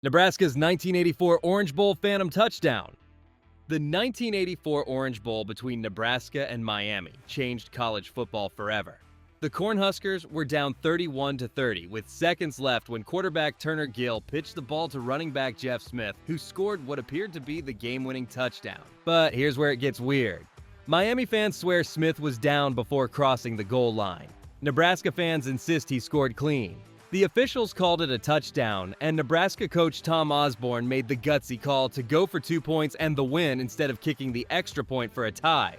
Nebraska's 1984 Orange Bowl Phantom Touchdown. The 1984 Orange Bowl between Nebraska and Miami changed college football forever. The Cornhuskers were down 31-30 with seconds left when quarterback Turner Gill pitched the ball to running back Jeff Smith, who scored what appeared to be the game-winning touchdown. But here's where it gets weird. Miami fans swear Smith was down before crossing the goal line. Nebraska fans insist he scored clean. The officials called it a touchdown, and Nebraska coach Tom Osborne made the gutsy call to go for 2 points and the win instead of kicking the extra point for a tie.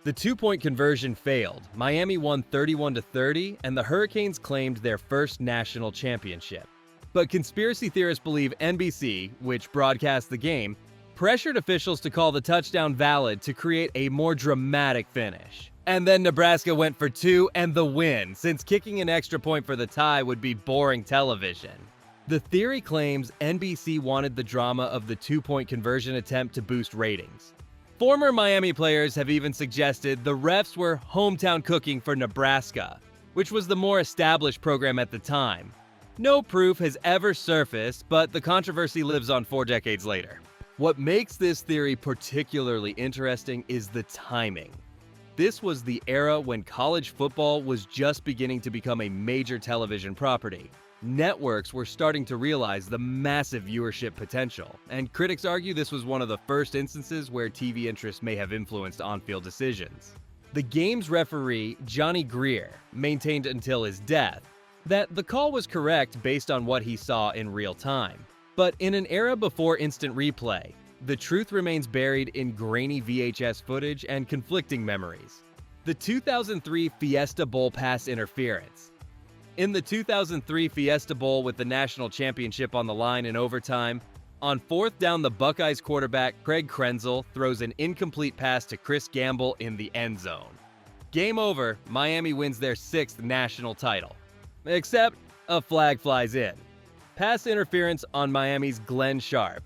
The 2-point conversion failed. Miami won 31-30, and the Hurricanes claimed their first national championship. But conspiracy theorists believe NBC, which broadcast the game, pressured officials to call the touchdown valid to create a more dramatic finish. And then Nebraska went for 2 and the win, since kicking an extra point for the tie would be boring television. The theory claims NBC wanted the drama of the 2-point conversion attempt to boost ratings. Former Miami players have even suggested the refs were hometown cooking for Nebraska, which was the more established program at the time. No proof has ever surfaced, but the controversy lives on 4 decades later. What makes this theory particularly interesting is the timing. This was the era when college football was just beginning to become a major television property. Networks were starting to realize the massive viewership potential, and critics argue this was one of the first instances where TV interest may have influenced on-field decisions. The game's referee, Johnny Greer, maintained until his death that the call was correct based on what he saw in real time. But in an era before instant replay, the truth remains buried in grainy VHS footage and conflicting memories. The 2003 Fiesta Bowl pass interference. In the 2003 Fiesta Bowl with the national championship on the line in overtime, on 4th down the Buckeyes quarterback Craig Krenzel throws an incomplete pass to Chris Gamble in the end zone. Game over, Miami wins their 6th national title. Except a flag flies in. Pass interference on Miami's Glenn Sharp.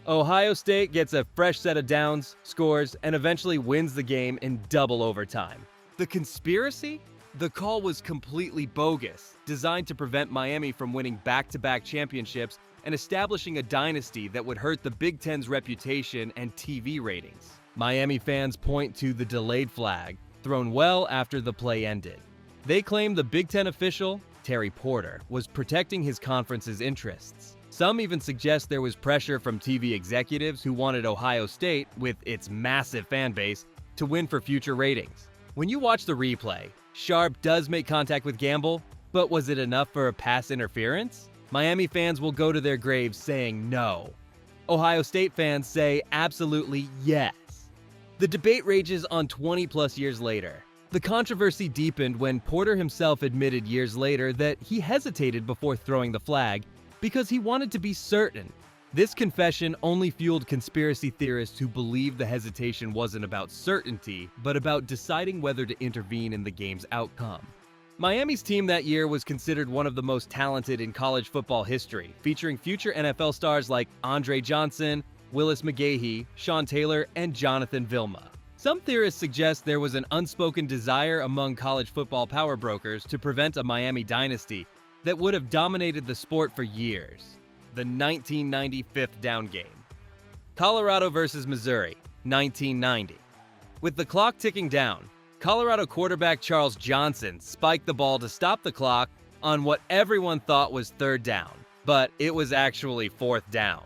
Ohio State gets a fresh set of downs, scores, and eventually wins the game in double overtime. The conspiracy? The call was completely bogus, designed to prevent Miami from winning back-to-back championships and establishing a dynasty that would hurt the Big Ten's reputation and TV ratings. Miami fans point to the delayed flag, thrown well after the play ended. They claim the Big Ten official, Terry Porter, was protecting his conference's interests. Some even suggest there was pressure from TV executives who wanted Ohio State, with its massive fan base, to win for future ratings. When you watch the replay, Sharp does make contact with Gamble, but was it enough for a pass interference? Miami fans will go to their graves saying no. Ohio State fans say absolutely yes. The debate rages on 20-plus years later. The controversy deepened when Porter himself admitted years later that he hesitated before throwing the flag because he wanted to be certain. This confession only fueled conspiracy theorists who believed the hesitation wasn't about certainty, but about deciding whether to intervene in the game's outcome. Miami's team that year was considered one of the most talented in college football history, featuring future NFL stars like Andre Johnson, Willis McGahee, Sean Taylor, and Jonathan Vilma. Some theorists suggest there was an unspoken desire among college football power brokers to prevent a Miami dynasty that would have dominated the sport for years. The 1990 fifth down game. Colorado versus Missouri, 1990. With the clock ticking down, Colorado quarterback Charles Johnson spiked the ball to stop the clock on what everyone thought was 3rd down, but it was actually 4th down.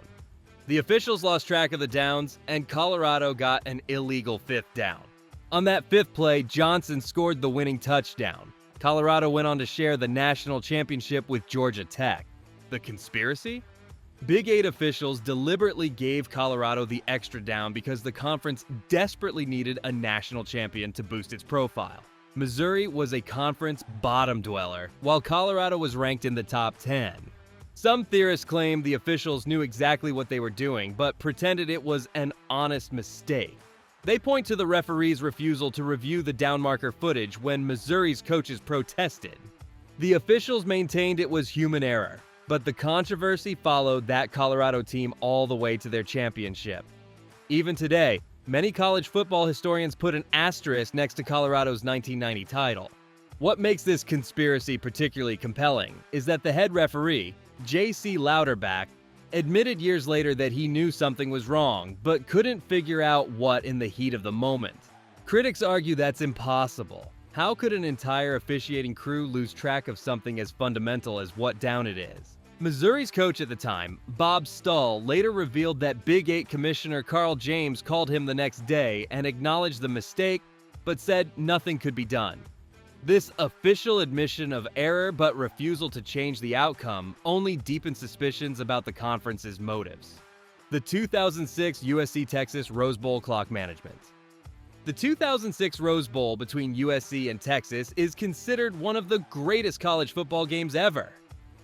The officials lost track of the downs, and Colorado got an illegal 5th down. On that 5th play, Johnson scored the winning touchdown. Colorado went on to share the national championship with Georgia Tech. The conspiracy? Big 8 officials deliberately gave Colorado the extra down because the conference desperately needed a national champion to boost its profile. Missouri was a conference bottom dweller, while Colorado was ranked in the top 10. Some theorists claim the officials knew exactly what they were doing, but pretended it was an honest mistake. They point to the referee's refusal to review the down marker footage when Missouri's coaches protested. The officials maintained it was human error, but the controversy followed that Colorado team all the way to their championship. Even today, many college football historians put an asterisk next to Colorado's 1990 title. What makes this conspiracy particularly compelling is that the head referee, J.C. Louderback, admitted years later that he knew something was wrong, but couldn't figure out what in the heat of the moment. Critics argue that's impossible. How could an entire officiating crew lose track of something as fundamental as what down it is? Missouri's coach at the time, Bob Stull, later revealed that Big 8 Commissioner Carl James called him the next day and acknowledged the mistake, but said nothing could be done. This official admission of error but refusal to change the outcome only deepened suspicions about the conference's motives. The 2006 USC-Texas Rose Bowl clock management. The 2006 Rose Bowl between USC and Texas is considered one of the greatest college football games ever.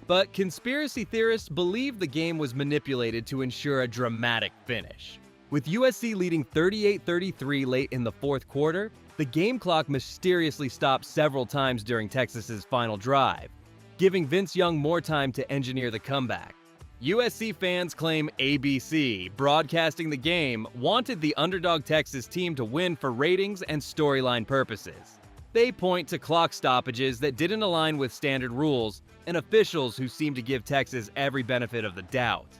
But conspiracy theorists believe the game was manipulated to ensure a dramatic finish. With USC leading 38-33 late in the fourth quarter, the game clock mysteriously stopped several times during Texas's final drive, giving Vince Young more time to engineer the comeback. USC fans claim ABC, broadcasting the game, wanted the underdog Texas team to win for ratings and storyline purposes. They point to clock stoppages that didn't align with standard rules and officials who seemed to give Texas every benefit of the doubt.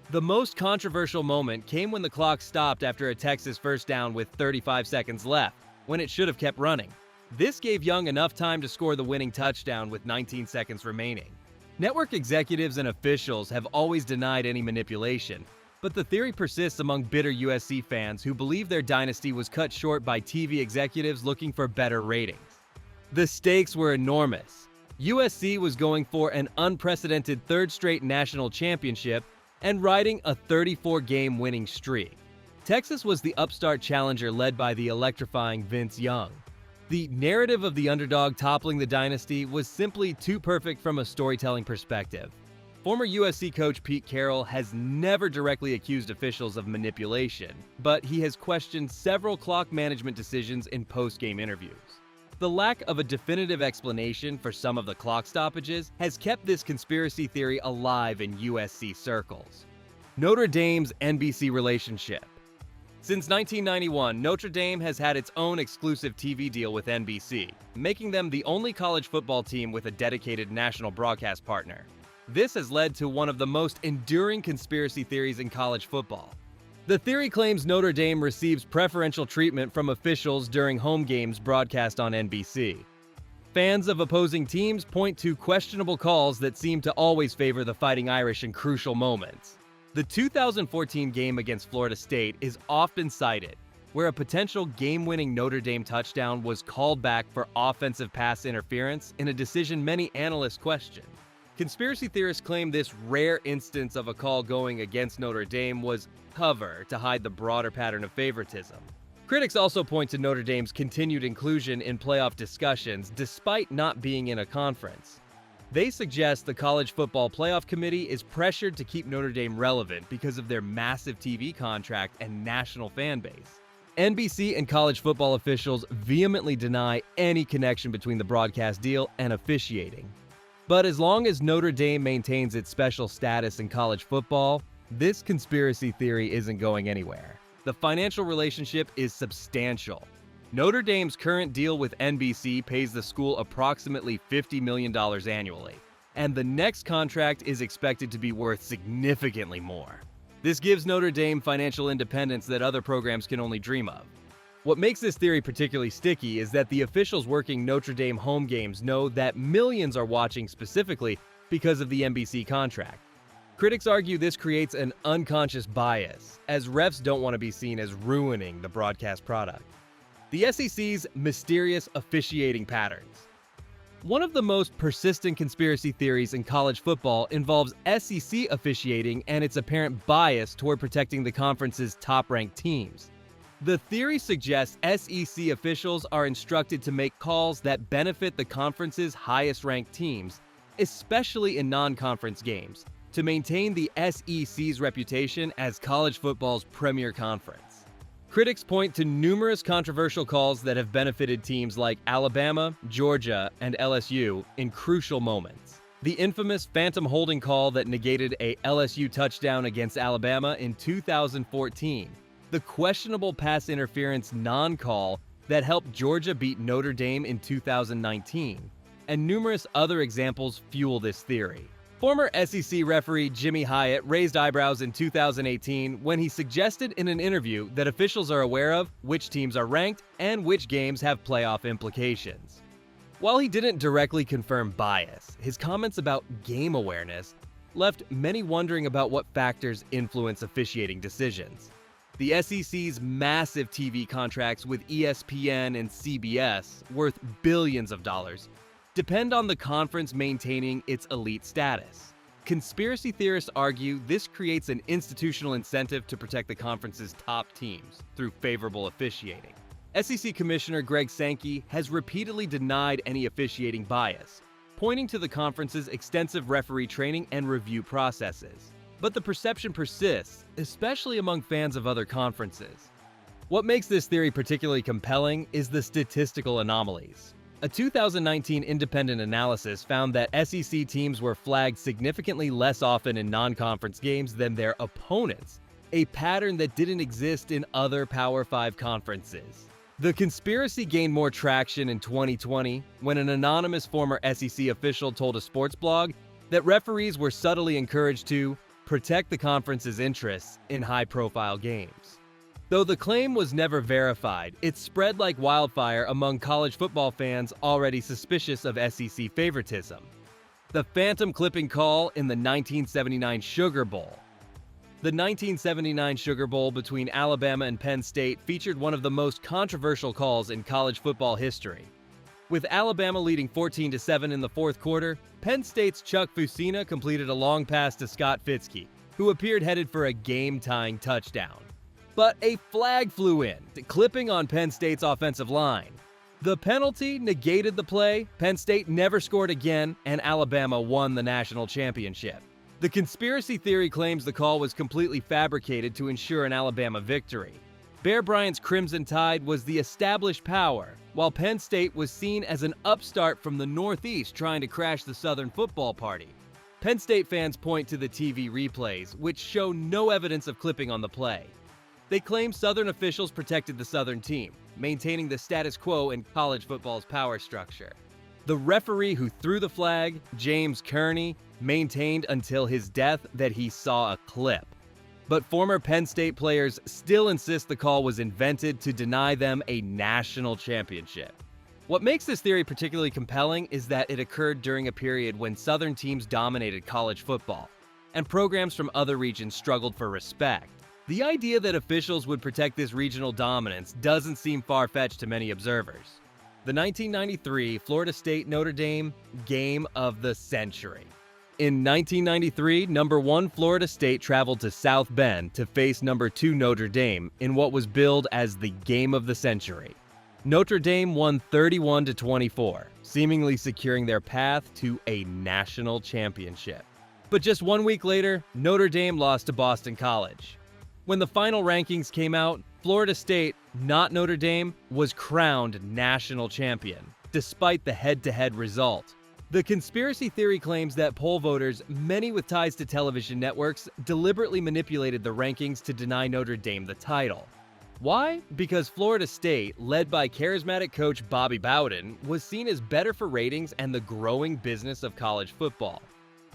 The most controversial moment came when the clock stopped after a Texas first down with 35 seconds left, when it should have kept running. This gave Young enough time to score the winning touchdown with 19 seconds remaining. Network executives and officials have always denied any manipulation, but the theory persists among bitter USC fans who believe their dynasty was cut short by TV executives looking for better ratings. The stakes were enormous. USC was going for an unprecedented third straight national championship and riding a 34-game winning streak. Texas was the upstart challenger led by the electrifying Vince Young. The narrative of the underdog toppling the dynasty was simply too perfect from a storytelling perspective. Former USC coach Pete Carroll has never directly accused officials of manipulation, but he has questioned several clock management decisions in post-game interviews. The lack of a definitive explanation for some of the clock stoppages has kept this conspiracy theory alive in USC circles. Notre Dame's NBC relationship. Since 1991, Notre Dame has had its own exclusive TV deal with NBC, making them the only college football team with a dedicated national broadcast partner. This has led to one of the most enduring conspiracy theories in college football. The theory claims Notre Dame receives preferential treatment from officials during home games broadcast on NBC. Fans of opposing teams point to questionable calls that seem to always favor the Fighting Irish in crucial moments. The 2014 game against Florida State is often cited, where a potential game-winning Notre Dame touchdown was called back for offensive pass interference in a decision many analysts question. Conspiracy theorists claim this rare instance of a call going against Notre Dame was cover to hide the broader pattern of favoritism. Critics also point to Notre Dame's continued inclusion in playoff discussions despite not being in a conference. They suggest the College Football Playoff Committee is pressured to keep Notre Dame relevant because of their massive TV contract and national fan base. NBC and college football officials vehemently deny any connection between the broadcast deal and officiating. But as long as Notre Dame maintains its special status in college football, this conspiracy theory isn't going anywhere. The financial relationship is substantial. Notre Dame's current deal with NBC pays the school approximately $50 million annually, and the next contract is expected to be worth significantly more. This gives Notre Dame financial independence that other programs can only dream of. What makes this theory particularly sticky is that the officials working Notre Dame home games know that millions are watching specifically because of the NBC contract. Critics argue this creates an unconscious bias, as refs don't want to be seen as ruining the broadcast product. The SEC's mysterious officiating patterns. One of the most persistent conspiracy theories in college football involves SEC officiating and its apparent bias toward protecting the conference's top-ranked teams. The theory suggests SEC officials are instructed to make calls that benefit the conference's highest-ranked teams, especially in non-conference games, to maintain the SEC's reputation as college football's premier conference. Critics point to numerous controversial calls that have benefited teams like Alabama, Georgia, and LSU in crucial moments. The infamous phantom holding call that negated a LSU touchdown against Alabama in 2014, the questionable pass interference non-call that helped Georgia beat Notre Dame in 2019, and numerous other examples fuel this theory. Former SEC referee Jimmy Hyatt raised eyebrows in 2018 when he suggested in an interview that officials are aware of which teams are ranked and which games have playoff implications. While he didn't directly confirm bias, his comments about game awareness left many wondering about what factors influence officiating decisions. The SEC's massive TV contracts with ESPN and CBS, worth billions of dollars, depend on the conference maintaining its elite status. Conspiracy theorists argue this creates an institutional incentive to protect the conference's top teams through favorable officiating. SEC Commissioner Greg Sankey has repeatedly denied any officiating bias, pointing to the conference's extensive referee training and review processes. But the perception persists, especially among fans of other conferences. What makes this theory particularly compelling is the statistical anomalies. A 2019 independent analysis found that SEC teams were flagged significantly less often in non-conference games than their opponents, a pattern that didn't exist in other Power 5 conferences. The conspiracy gained more traction in 2020 when an anonymous former SEC official told a sports blog that referees were subtly encouraged to protect the conference's interests in high-profile games. Though the claim was never verified, it spread like wildfire among college football fans already suspicious of SEC favoritism. The phantom clipping call in the 1979 Sugar Bowl. The 1979 Sugar Bowl between Alabama and Penn State featured one of the most controversial calls in college football history. With Alabama leading 14-7 in the fourth quarter, Penn State's Chuck Fusina completed a long pass to Scott Fitzke, who appeared headed for a game-tying touchdown. But a flag flew in, clipping on Penn State's offensive line. The penalty negated the play, Penn State never scored again, and Alabama won the national championship. The conspiracy theory claims the call was completely fabricated to ensure an Alabama victory. Bear Bryant's Crimson Tide was the established power, while Penn State was seen as an upstart from the Northeast trying to crash the Southern football party. Penn State fans point to the TV replays, which show no evidence of clipping on the play. They claim Southern officials protected the Southern team, maintaining the status quo in college football's power structure. The referee who threw the flag, James Kearney, maintained until his death that he saw a clip. But former Penn State players still insist the call was invented to deny them a national championship. What makes this theory particularly compelling is that it occurred during a period when Southern teams dominated college football, and programs from other regions struggled for respect. The idea that officials would protect this regional dominance doesn't seem far-fetched to many observers. The 1993 Florida State-Notre Dame Game of the Century. In 1993, number 1 Florida State traveled to South Bend to face number 2 Notre Dame in what was billed as the Game of the Century. Notre Dame won 31-24, seemingly securing their path to a national championship. But just 1 week later, Notre Dame lost to Boston College. When the final rankings came out, Florida State, not Notre Dame, was crowned national champion, despite the head-to-head result. The conspiracy theory claims that poll voters, many with ties to television networks, deliberately manipulated the rankings to deny Notre Dame the title. Why? Because Florida State, led by charismatic coach Bobby Bowden, was seen as better for ratings and the growing business of college football.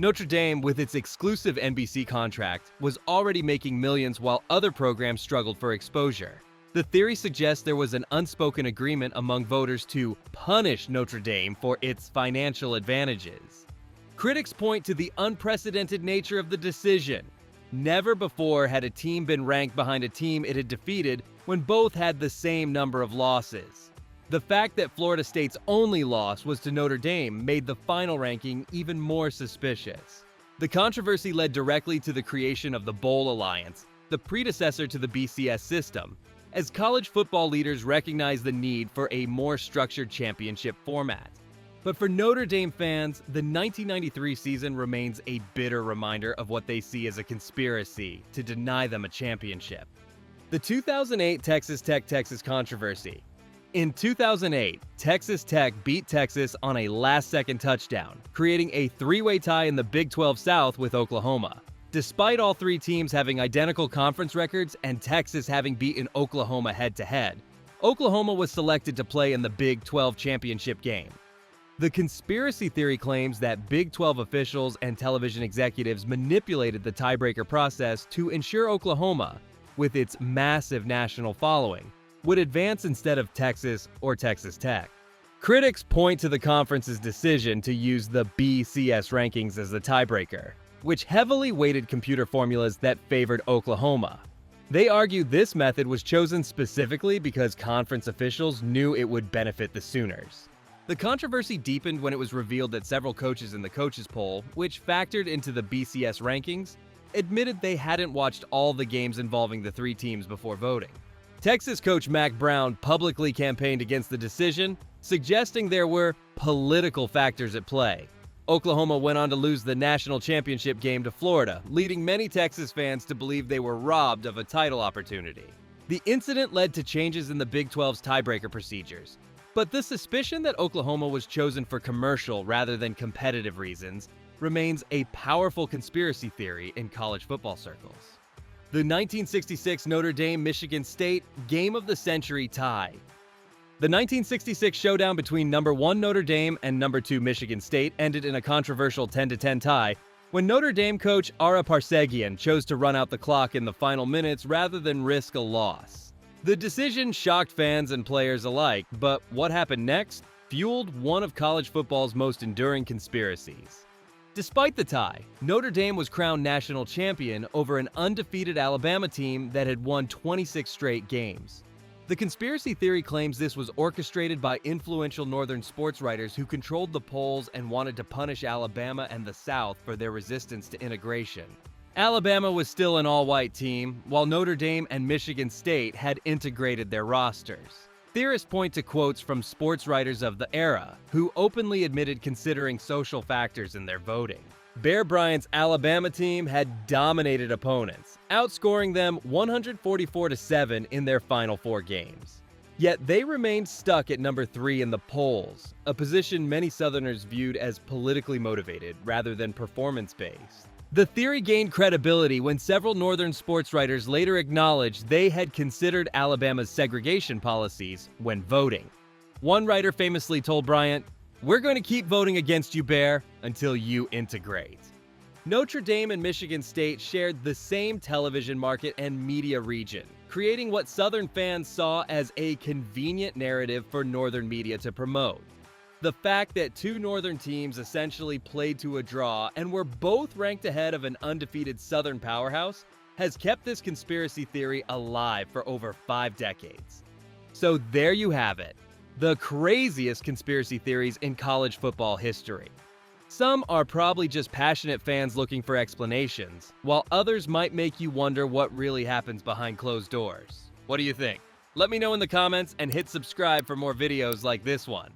Notre Dame, with its exclusive NBC contract, was already making millions while other programs struggled for exposure. The theory suggests there was an unspoken agreement among voters to punish Notre Dame for its financial advantages. Critics point to the unprecedented nature of the decision. Never before had a team been ranked behind a team it had defeated when both had the same number of losses. The fact that Florida State's only loss was to Notre Dame made the final ranking even more suspicious. The controversy led directly to the creation of the Bowl Alliance, the predecessor to the BCS system, as college football leaders recognized the need for a more structured championship format. But for Notre Dame fans, the 1993 season remains a bitter reminder of what they see as a conspiracy to deny them a championship. The 2008 Texas Tech-Texas controversy. In 2008, Texas Tech beat Texas on a last-second touchdown, creating a three-way tie in the Big 12 South with Oklahoma. Despite all three teams having identical conference records and Texas having beaten Oklahoma head-to-head, Oklahoma was selected to play in the Big 12 championship game. The conspiracy theory claims that Big 12 officials and television executives manipulated the tiebreaker process to ensure Oklahoma, with its massive national following, would advance instead of Texas or Texas Tech. Critics point to the conference's decision to use the BCS rankings as the tiebreaker, which heavily weighted computer formulas that favored Oklahoma. They argue this method was chosen specifically because conference officials knew it would benefit the Sooners. The controversy deepened when it was revealed that several coaches in the coaches poll, which factored into the BCS rankings, admitted they hadn't watched all the games involving the three teams before voting. Texas coach Mack Brown publicly campaigned against the decision, suggesting there were political factors at play. Oklahoma went on to lose the national championship game to Florida, leading many Texas fans to believe they were robbed of a title opportunity. The incident led to changes in the Big 12's tiebreaker procedures, but the suspicion that Oklahoma was chosen for commercial rather than competitive reasons remains a powerful conspiracy theory in college football circles. The 1966 Notre Dame-Michigan State Game of the Century tie. The 1966 showdown between number 1 Notre Dame and number 2 Michigan State ended in a controversial 10-10 tie when Notre Dame coach Ara Parseghian chose to run out the clock in the final minutes rather than risk a loss. The decision shocked fans and players alike, but what happened next fueled one of college football's most enduring conspiracies. Despite the tie, Notre Dame was crowned national champion over an undefeated Alabama team that had won 26 straight games. The conspiracy theory claims this was orchestrated by influential Northern sports writers who controlled the polls and wanted to punish Alabama and the South for their resistance to integration. Alabama was still an all-white team, while Notre Dame and Michigan State had integrated their rosters. Theorists point to quotes from sports writers of the era, who openly admitted considering social factors in their voting. Bear Bryant's Alabama team had dominated opponents, outscoring them 144-7 in their final 4 games. Yet they remained stuck at number 3 in the polls, a position many Southerners viewed as politically motivated rather than performance-based. The theory gained credibility when several Northern sports writers later acknowledged they had considered Alabama's segregation policies when voting. One writer famously told Bryant, "We're going to keep voting against you, Bear, until you integrate." Notre Dame and Michigan State shared the same television market and media region, creating what Southern fans saw as a convenient narrative for Northern media to promote. The fact that two Northern teams essentially played to a draw and were both ranked ahead of an undefeated Southern powerhouse has kept this conspiracy theory alive for over 5 decades. So there you have it, the craziest conspiracy theories in college football history. Some are probably just passionate fans looking for explanations, while others might make you wonder what really happens behind closed doors. What do you think? Let me know in the comments and hit subscribe for more videos like this one.